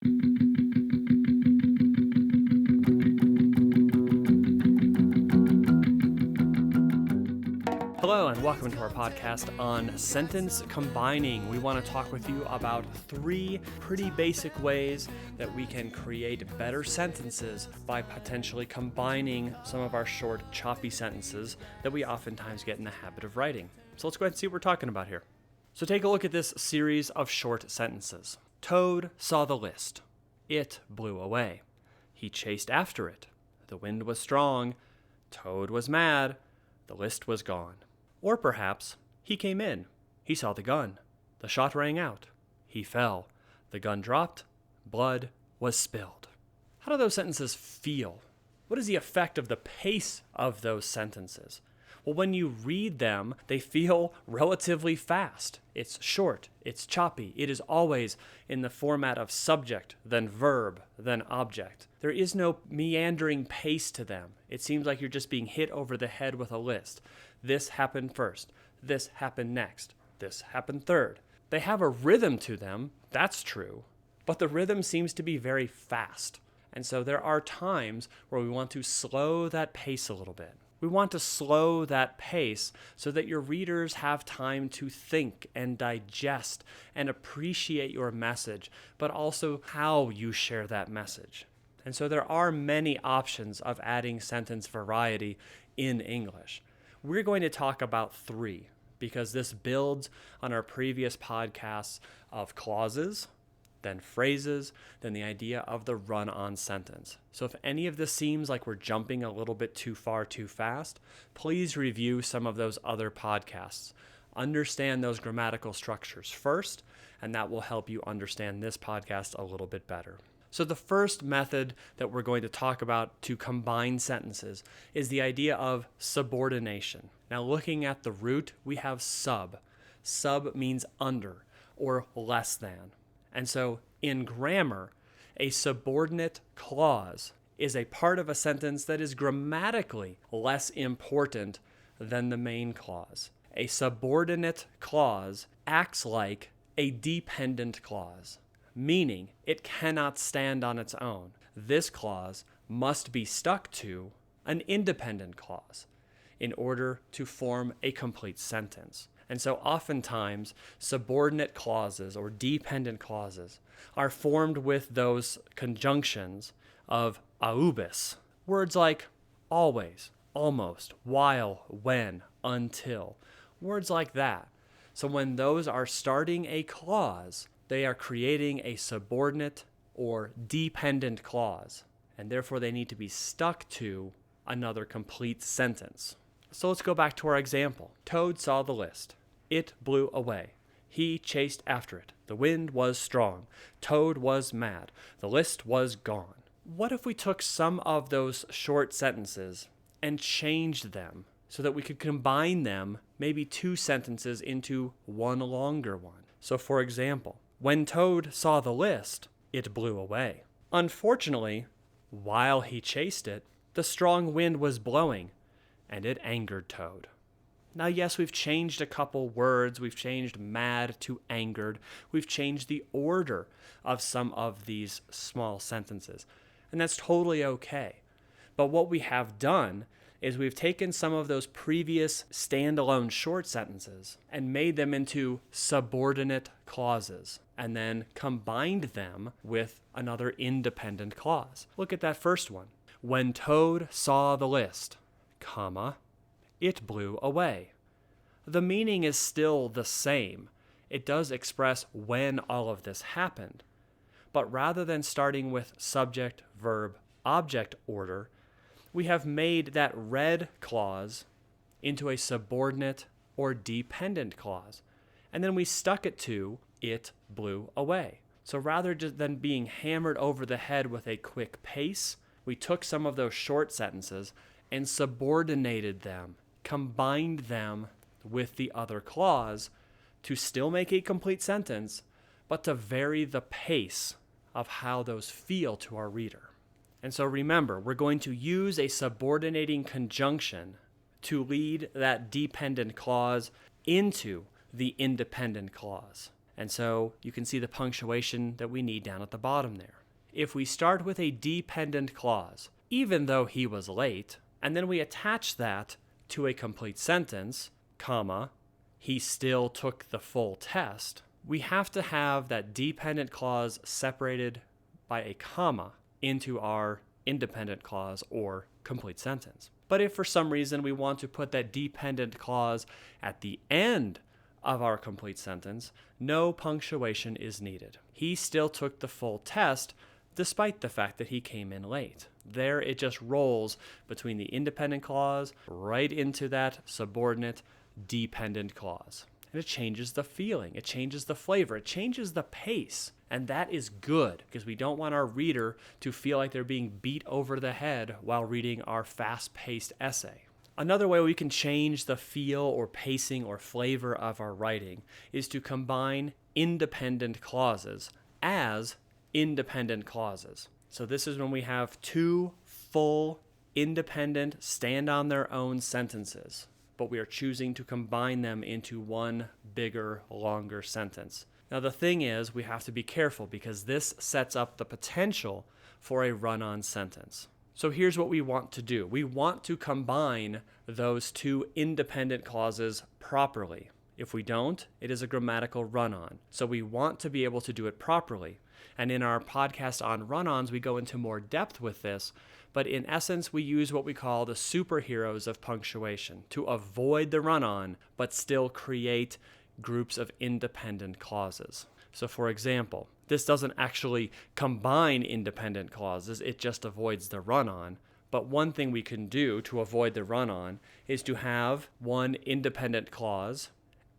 Hello and welcome to our podcast on sentence combining. We want to talk with you about 3 pretty basic ways that we can create better sentences by potentially combining some of our short, choppy sentences that we oftentimes get in the habit of writing. So let's go ahead and see what we're talking about here. So take a look at this series of short sentences. Toad saw the list. It blew away. He chased after it. The wind was strong. Toad was mad. The list was gone. Or perhaps, he came in. He saw the gun. The shot rang out. He fell. The gun dropped. Blood was spilled. How do those sentences feel? What is the effect of the pace of those sentences? Well, when you read them, they feel relatively fast. It's short. It's choppy. It is always in the format of subject, then verb, then object. There is no meandering pace to them. It seems like you're just being hit over the head with a list. This happened first. This happened next. This happened third. They have a rhythm to them, that's true, but the rhythm seems to be very fast. And so there are times where we want to slow that pace a little bit. We want to slow that pace so that your readers have time to think and digest and appreciate your message, but also how you share that message. And so there are many options of adding sentence variety in English. We're going to talk about 3 because this builds on our previous podcasts of clauses, then phrases, then the idea of the run-on sentence. So if any of this seems like we're jumping a little bit too far too fast, please review some of those other podcasts. Understand those grammatical structures first, and that will help you understand this podcast a little bit better. So the first method that we're going to talk about to combine sentences is the idea of subordination. Now looking at the root, we have sub. Sub means under or less than. And so in grammar, a subordinate clause is a part of a sentence that is grammatically less important than the main clause. A subordinate clause acts like a dependent clause, meaning it cannot stand on its own. This clause must be stuck to an independent clause in order to form a complete sentence. And so oftentimes, subordinate clauses or dependent clauses are formed with those conjunctions of aubis. Words like always, almost, while, when, until. Words like that. So when those are starting a clause, they are creating a subordinate or dependent clause, and therefore they need to be stuck to another complete sentence. So let's go back to our example. Toad saw the list. It blew away. He chased after it. The wind was strong. Toad was mad. The list was gone. What if we took some of those short sentences and changed them so that we could combine them, maybe 2 sentences into one longer one? So for example, when Toad saw the list, it blew away. Unfortunately, while he chased it, the strong wind was blowing, and it angered Toad. Now, yes, we've changed a couple words. We've changed mad to angered. We've changed the order of some of these small sentences, and that's totally okay. But what we have done is we've taken some of those previous standalone short sentences and made them into subordinate clauses and then combined them with another independent clause. Look at that first one. When Toad saw the list, comma, it blew away. The meaning is still the same. It does express when all of this happened. But rather than starting with subject, verb, object order, we have made that red clause into a subordinate or dependent clause. And then we stuck it to it blew away. So rather than being hammered over the head with a quick pace, we took some of those short sentences and subordinated them, combined them with the other clause to still make a complete sentence, but to vary the pace of how those feel to our reader. And so remember, we're going to use a subordinating conjunction to lead that dependent clause into the independent clause. And so you can see the punctuation that we need down at the bottom there. If we start with a dependent clause, even though he was late, and then we attach that to a complete sentence, comma, he still took the full test, we have to have that dependent clause separated by a comma into our independent clause or complete sentence. But if for some reason we want to put that dependent clause at the end of our complete sentence, no punctuation is needed. He still took the full test despite the fact that he came in late. There it just rolls between the independent clause right into that subordinate dependent clause. And it changes the feeling, it changes the flavor, it changes the pace. And that is good because we don't want our reader to feel like they're being beat over the head while reading our fast-paced essay. Another way we can change the feel or pacing or flavor of our writing is to combine independent clauses as independent clauses. So this is when we have two full, independent, stand-on-their-own sentences, but we are choosing to combine them into one bigger, longer sentence. Now the thing is, we have to be careful because this sets up the potential for a run-on sentence. So here's what we want to do. We want to combine those two independent clauses properly. If we don't, it is a grammatical run-on. So we want to be able to do it properly. And in our podcast on run-ons, we go into more depth with this. But in essence, we use what we call the superheroes of punctuation to avoid the run-on, but still create groups of independent clauses. So for example, this doesn't actually combine independent clauses, it just avoids the run-on. But one thing we can do to avoid the run-on is to have one independent clause,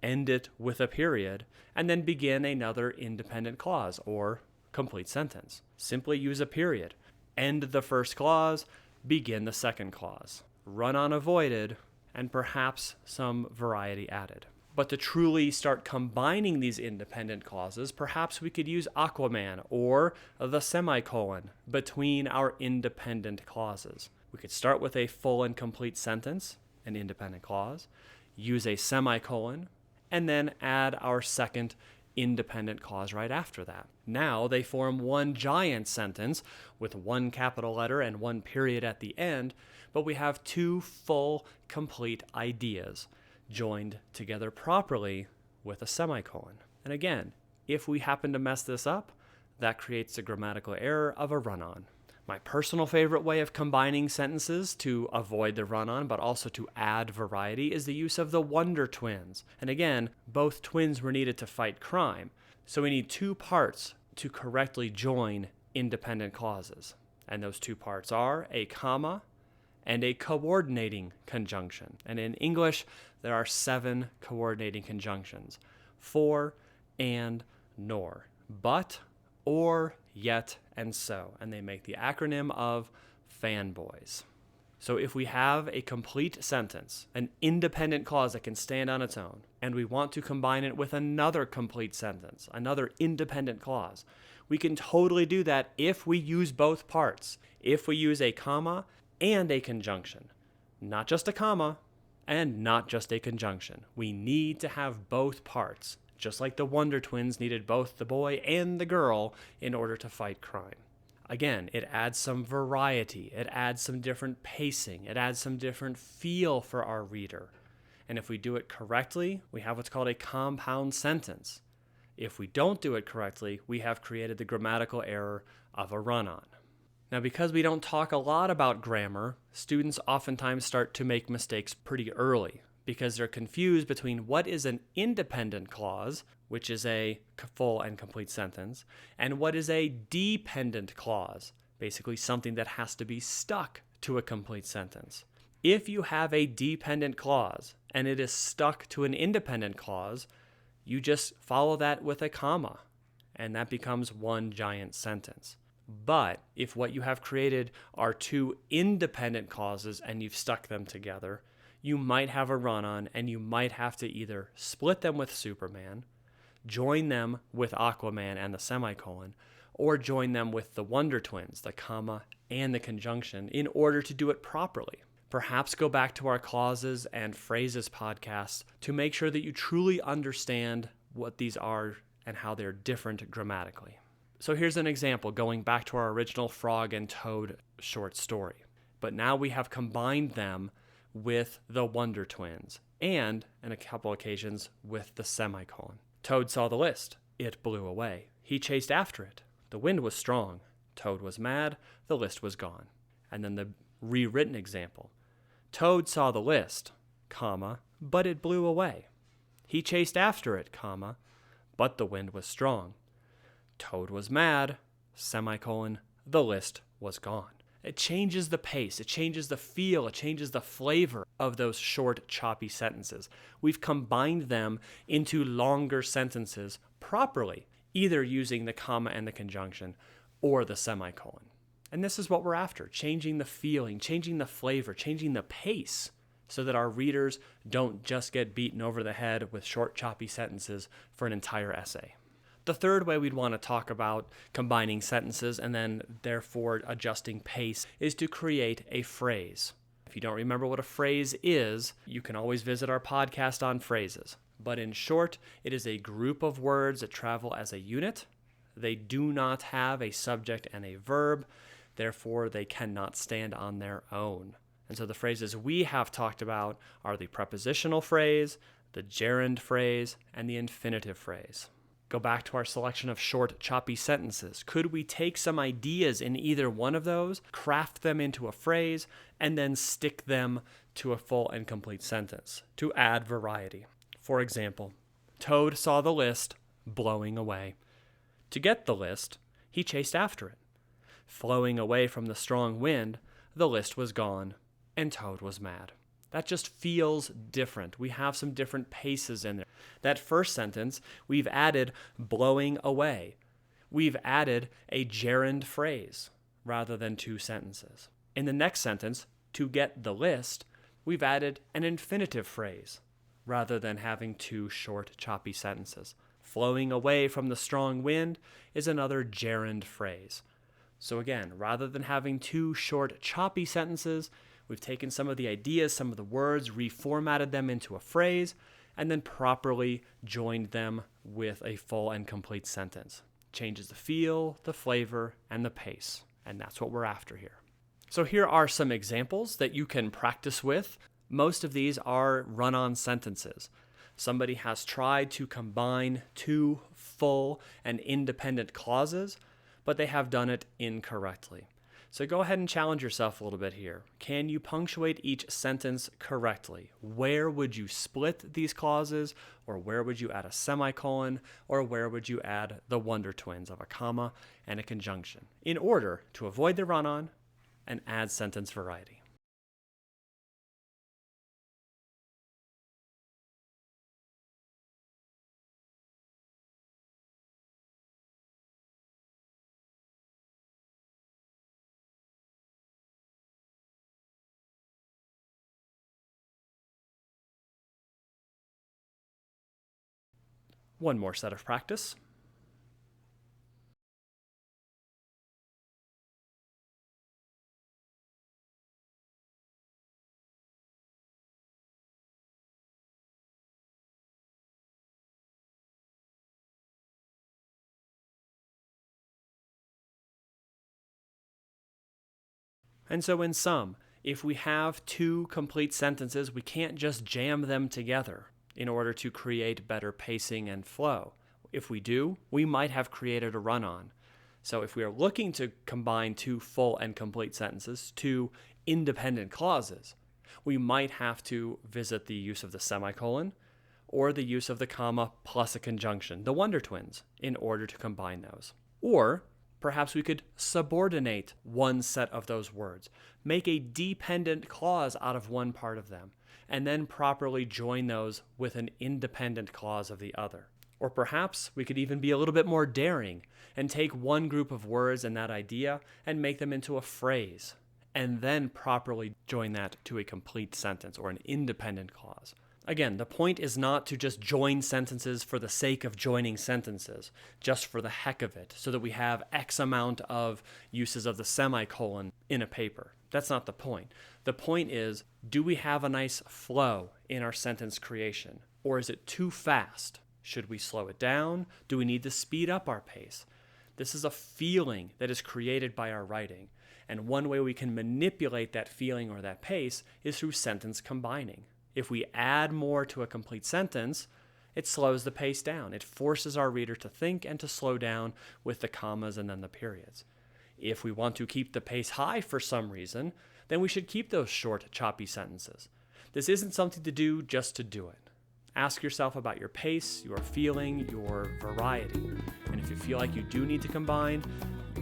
end it with a period, and then begin another independent clause or complete sentence. Simply use a period. End the first clause, begin the second clause. Run-on avoided, and perhaps some variety added. But to truly start combining these independent clauses, perhaps we could use Aquaman or the semicolon between our independent clauses. We could start with a full and complete sentence, an independent clause, use a semicolon, and then add our second independent clause right after that. Now they form one giant sentence with one capital letter and one period at the end, but we have two full, complete ideas joined together properly with a semicolon. And again, if we happen to mess this up, that creates a grammatical error of a run-on. My personal favorite way of combining sentences to avoid the run-on but also to add variety is the use of the Wonder Twins. And again, both twins were needed to fight crime. So we need two parts to correctly join independent clauses. And those two parts are a comma and a coordinating conjunction. And in English, there are 7 coordinating conjunctions: for, and, nor, but, or, yet, and so. And they make the acronym of fanboys. So if we have a complete sentence, an independent clause that can stand on its own, and we want to combine it with another complete sentence, another independent clause, we can totally do that if we use both parts. If we use a comma and a conjunction, not just a comma and not just a conjunction. We need to have both parts, just like the Wonder Twins needed both the boy and the girl in order to fight crime. Again, it adds some variety, it adds some different pacing, it adds some different feel for our reader. And if we do it correctly, we have what's called a compound sentence. If we don't do it correctly, we have created the grammatical error of a run-on. Now, because we don't talk a lot about grammar, students oftentimes start to make mistakes pretty early because they're confused between what is an independent clause, which is a full and complete sentence, and what is a dependent clause, basically something that has to be stuck to a complete sentence. If you have a dependent clause and it is stuck to an independent clause, you just follow that with a comma, and that becomes one giant sentence. But if what you have created are two independent clauses and you've stuck them together, you might have a run-on and you might have to either split them with Superman, join them with Aquaman and the semicolon, or join them with the Wonder Twins, the comma and the conjunction, in order to do it properly. Perhaps go back to our clauses and phrases podcast to make sure that you truly understand what these are and how they're different grammatically. So here's an example going back to our original frog and toad short story. But now we have combined them with the Wonder Twins and, in a couple occasions, with the semicolon. Toad saw the list. It blew away. He chased after it. The wind was strong. Toad was mad. The list was gone. And then the rewritten example. Toad saw the list, comma, but it blew away. He chased after it, comma, but the wind was strong. Toad was mad, semicolon, the list was gone. It changes the pace, it changes the feel, it changes the flavor of those short, choppy sentences. We've combined them into longer sentences properly, either using the comma and the conjunction or the semicolon. And this is what we're after, changing the feeling, changing the flavor, changing the pace, so that our readers don't just get beaten over the head with short, choppy sentences for an entire essay. The third way we'd want to talk about combining sentences and then therefore adjusting pace is to create a phrase. If you don't remember what a phrase is, you can always visit our podcast on phrases. But in short, it is a group of words that travel as a unit. They do not have a subject and a verb, therefore they cannot stand on their own. And so the phrases we have talked about are the prepositional phrase, the gerund phrase, and the infinitive phrase. Go back to our selection of short, choppy sentences. Could we take some ideas in either one of those, craft them into a phrase, and then stick them to a full and complete sentence to add variety? For example, Toad saw the list blowing away. To get the list, he chased after it. Flowing away from the strong wind, the list was gone, and Toad was mad. That just feels different. We have some different paces in there. That first sentence, we've added blowing away. We've added a gerund phrase rather than two sentences. In the next sentence, to get the list, we've added an infinitive phrase rather than having two short, choppy sentences. Flowing away from the strong wind is another gerund phrase. So again, rather than having two short, choppy sentences, we've taken some of the ideas, some of the words, reformatted them into a phrase, and then properly joined them with a full and complete sentence. Changes the feel, the flavor, and the pace. And that's what we're after here. So here are some examples that you can practice with. Most of these are run-on sentences. Somebody has tried to combine two full and independent clauses, but they have done it incorrectly. So go ahead and challenge yourself a little bit here. Can you punctuate each sentence correctly? Where would you split these clauses? Or where would you add a semicolon? Or where would you add the Wonder Twins of a comma and a conjunction in order to avoid the run-on and add sentence variety? One more set of practice. And so in sum, if we have two complete sentences, we can't just jam them together in order to create better pacing and flow. If we do, we might have created a run-on. So if we are looking to combine two full and complete sentences, two independent clauses, we might have to visit the use of the semicolon or the use of the comma plus a conjunction, the Wonder Twins, in order to combine those. Or perhaps we could subordinate one set of those words, make a dependent clause out of one part of them, and then properly join those with an independent clause of the other. Or perhaps we could even be a little bit more daring and take one group of words and that idea and make them into a phrase, and then properly join that to a complete sentence or an independent clause. Again, the point is not to just join sentences for the sake of joining sentences, just for the heck of it, so that we have X amount of uses of the semicolon in a paper. That's not the point. The point is, do we have a nice flow in our sentence creation, or is it too fast? Should we slow it down? Do we need to speed up our pace? This is a feeling that is created by our writing. And one way we can manipulate that feeling or that pace is through sentence combining. If we add more to a complete sentence, it slows the pace down. It forces our reader to think and to slow down with the commas and then the periods. If we want to keep the pace high for some reason, then we should keep those short, choppy sentences. This isn't something to do just to do it. Ask yourself about your pace, your feeling, your variety. And if you feel like you do need to combine,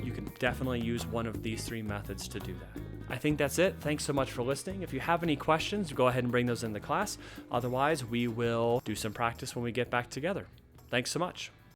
you can definitely use one of these 3 methods to do that. I think that's it. Thanks so much for listening. If you have any questions, go ahead and bring those in the class. Otherwise, we will do some practice when we get back together. Thanks so much.